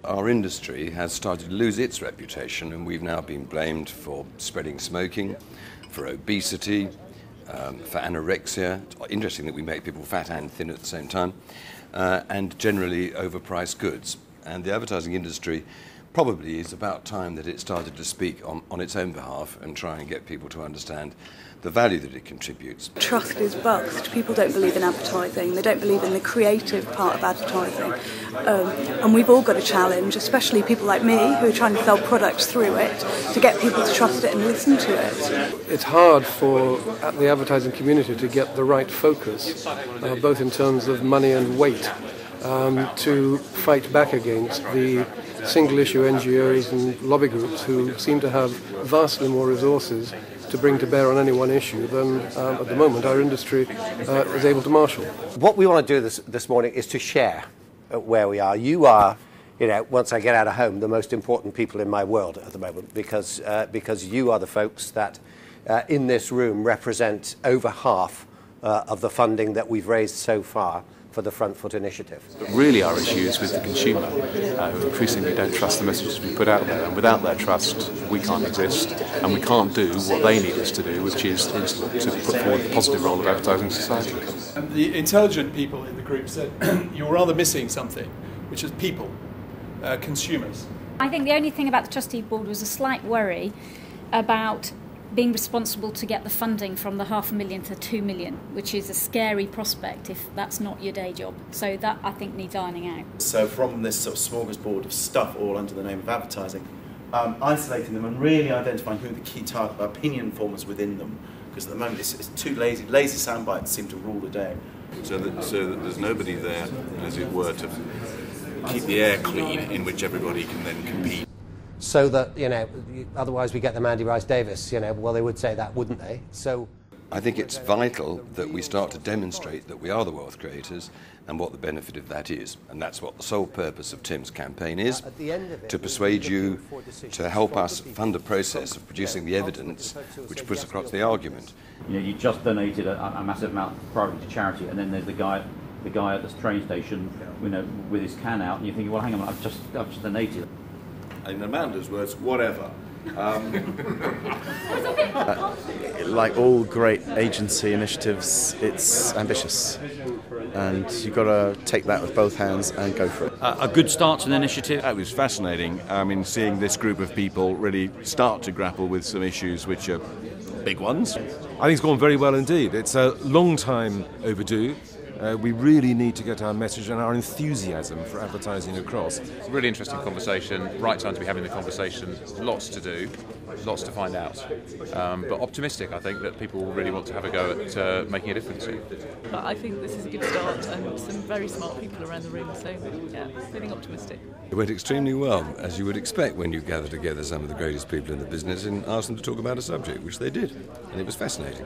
Our industry has started to lose its reputation, and we've now been blamed for spreading smoking, for obesity, for anorexia. It's interesting that we make people fat and thin at the same time, and generally overpriced goods. And the advertising industry probably is about time that it started to speak on its own behalf and try and get people to understand the value that it contributes. Trust is bucked. People don't believe in advertising. They don't believe in the creative part of advertising. And we've all got a challenge, especially people like me who are trying to sell products through it, to get people to trust it and listen to it. It's hard for the advertising community to get the right focus, both in terms of money and weight, to fight back against the single-issue NGOs and lobby groups who seem to have vastly more resources to bring to bear on any one issue than at the moment our industry is able to marshal. What we want to do this morning is to share where we are. You are, once I get out of home, the most important people in my world at the moment because you are the folks that in this room represent over half of the funding that we've raised so far for the Front Foot initiative. But really our issue is with the consumer, who increasingly don't trust the messages we put out there, and without their trust we can't exist and we can't do what they need us to do, which is to put forward the positive role of advertising society. And the intelligent people in the group said you're rather missing something, which is people, consumers. I think the only thing about the trustee board was a slight worry about being responsible to get the funding from the $500,000 to $2 million, which is a scary prospect if that's not your day job. So that, I think, needs ironing out. So from this sort of smorgasbord of stuff all under the name of advertising, isolating them and really identifying who the key target opinion formers within them, because at the moment it's too lazy sound bites seem to rule the day. So that there's nobody there, as it were, to keep the air clean in which everybody can then compete. So that, otherwise we get the Mandy Rice Davis, well, they would say that, wouldn't they? So I think it's vital that we start to demonstrate that we are the wealth creators and what the benefit of that is. And that's what the sole purpose of Tim's campaign is, to persuade you to help us fund a process of producing the evidence which puts across the argument. You just donated a massive amount privately to charity, and then there's the guy at the train station, with his can out, and you're thinking, well, hang on, I've just donated. In Amanda's words, whatever. Like all great agency initiatives, it's ambitious, and you've got to take that with both hands and go for it. A good start to the initiative. It was fascinating. Seeing this group of people really start to grapple with some issues which are big ones. I think it's gone very well indeed. It's a long time overdue. We really need to get our message and our enthusiasm for advertising across. It's a really interesting conversation, right time to be having the conversation, lots to do, lots to find out, but optimistic. I think that people really want to have a go at making a difference here. But I think this is a good start and some very smart people around the room, so yeah, feeling optimistic. It went extremely well, as you would expect when you gather together some of the greatest people in the business and ask them to talk about a subject, which they did, and it was fascinating.